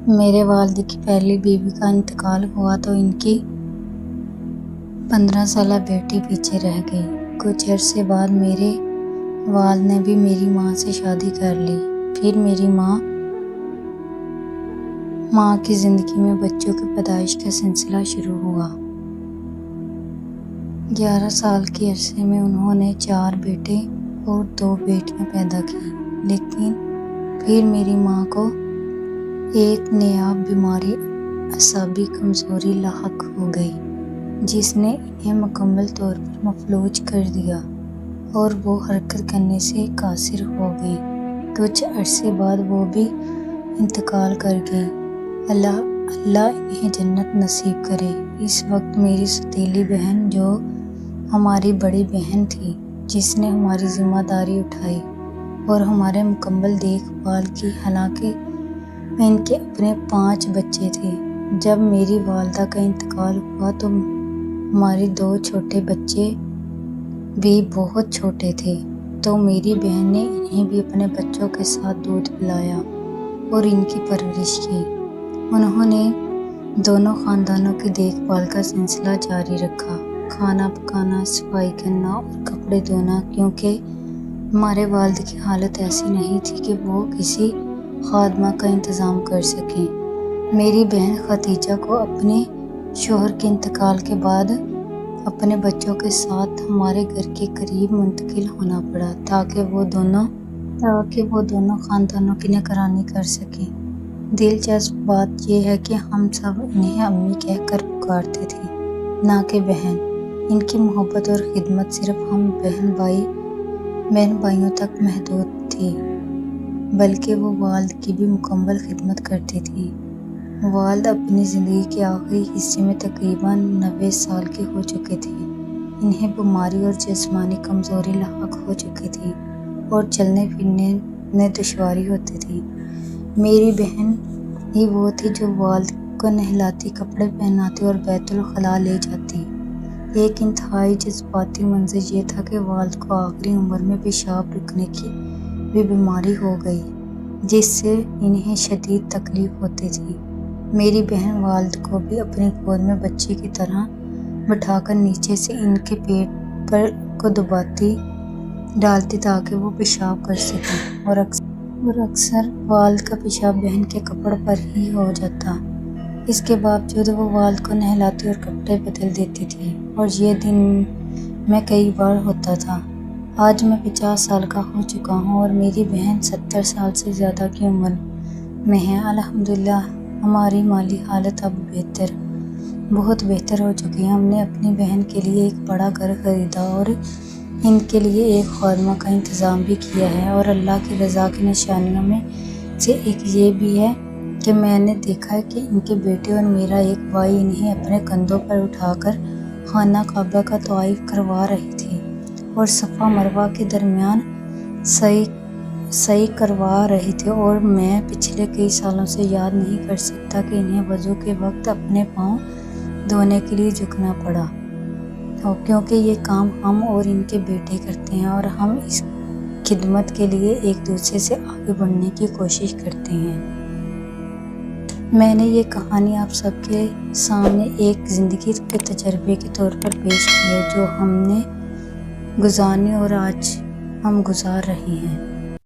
میرے والد کی پہلی بیوی کا انتقال ہوا تو ان کی 15 سالہ بیٹی پیچھے رہ گئی۔ کچھ عرصے بعد میرے والد نے بھی میری ماں سے شادی کر لی۔ پھر میری ماں کی زندگی میں بچوں کی پیدائش کا سلسلہ شروع ہوا۔ 11 سال کے عرصے میں انہوں نے 4 بیٹے اور 2 بیٹیاں پیدا کی، لیکن پھر میری ماں کو ایک نایاب بیماری اعصابی کمزوری لاحق ہو گئی، جس نے انہیں مکمل طور پر مفلوج کر دیا اور وہ حرکت کرنے سے قاصر ہو گئی۔ کچھ عرصے بعد وہ بھی انتقال کر گئی۔ اللہ انہیں جنت نصیب کرے۔ اس وقت میری سوتیلی بہن، جو ہماری بڑی بہن تھی، جس نے ہماری ذمہ داری اٹھائی اور ہمارے مکمل دیکھ بھال کی، حالانکہ ان کے اپنے 5 بچے تھے۔ جب میری والدہ کا انتقال ہوا تو ہمارے 2 چھوٹے بچے بھی بہت چھوٹے تھے، تو میری بہن نے انہیں بھی اپنے بچوں کے ساتھ دودھ پلایا اور ان کی پرورش کی۔ انہوں نے دونوں خاندانوں کی دیکھ بھال کا سلسلہ جاری رکھا، کھانا پکانا، صفائی کرنا اور کپڑے دھونا، کیونکہ ہمارے والد کی حالت ایسی نہیں تھی کہ وہ کسی خادمہ کا انتظام کر سکیں۔ میری بہن ختیجہ کو اپنے شوہر کے انتقال کے بعد اپنے بچوں کے ساتھ ہمارے گھر کے قریب منتقل ہونا پڑا تاکہ وہ دونوں خاندانوں کی نگرانی کر سکیں۔ دلچسپ بات یہ ہے کہ ہم سب انہیں امی کہہ کر پکارتے تھے، نہ کہ بہن۔ ان کی محبت اور خدمت صرف ہم بہن بھائیوں تک محدود تھی، بلکہ وہ والد کی بھی مکمل خدمت کرتی تھی۔ والد اپنی زندگی کے آخری حصے میں تقریباً 90 سال کے ہو چکے تھے۔ انہیں بیماری اور جسمانی کمزوری لاحق ہو چکی تھی اور چلنے پھرنے میں دشواری ہوتی تھی۔ میری بہن ہی وہ تھی جو والد کو نہلاتی، کپڑے پہناتی اور بیت الخلاء لے جاتی۔ ایک انتہائی جذباتی منظر یہ تھا کہ والد کو آخری عمر میں پیشاب رکنے کی بھی بیماری ہو گئی، جس سے انہیں شدید تکلیف ہوتی تھی۔ میری بہن والد کو بھی اپنی گود میں بچے کی طرح بٹھا کر نیچے سے ان کے پیٹ کو دباتی ڈالتی تاکہ وہ پیشاب کر سکیں، اور اکثر والد کا پیشاب بہن کے کپڑوں پر ہی ہو جاتا۔ اس کے باوجود وہ والد کو نہلاتی اور کپڑے بدل دیتی تھی، اور یہ دن میں کئی بار ہوتا تھا۔ آج میں 50 سال کا ہو چکا ہوں اور میری بہن 70 سال سے زیادہ کی عمر میں ہے۔ الحمدللہ ہماری مالی حالت اب بہت بہتر ہو چکی ہے۔ ہم نے اپنی بہن کے لیے ایک بڑا گھر خریدا اور ان کے لیے ایک خادمہ کا انتظام بھی کیا ہے، اور اللہ کی رضا کی نشانیوں میں سے ایک یہ بھی ہے کہ میں نے دیکھا ہے کہ ان کے بیٹے اور میرا ایک بھائی انہیں اپنے کندھوں پر اٹھا کر خانہ کعبہ کا طواف کروا رہے تھے اور صفا مروہ کے درمیان سعی کروا رہے تھے، اور میں پچھلے کئی سالوں سے یاد نہیں کر سکتا کہ انہیں وضو کے وقت اپنے پاؤں دھونے کے لیے جھکنا پڑا ہو، کیونکہ یہ کام ہم اور ان کے بیٹے کرتے ہیں، اور ہم اس خدمت کے لیے ایک دوسرے سے آگے بڑھنے کی کوشش کرتے ہیں۔ میں نے یہ کہانی آپ سب کے سامنے ایک زندگی کے تجربے کے طور پر پیش کی ہے، جو ہم نے گزارنی اور آج ہم گزار رہے ہیں۔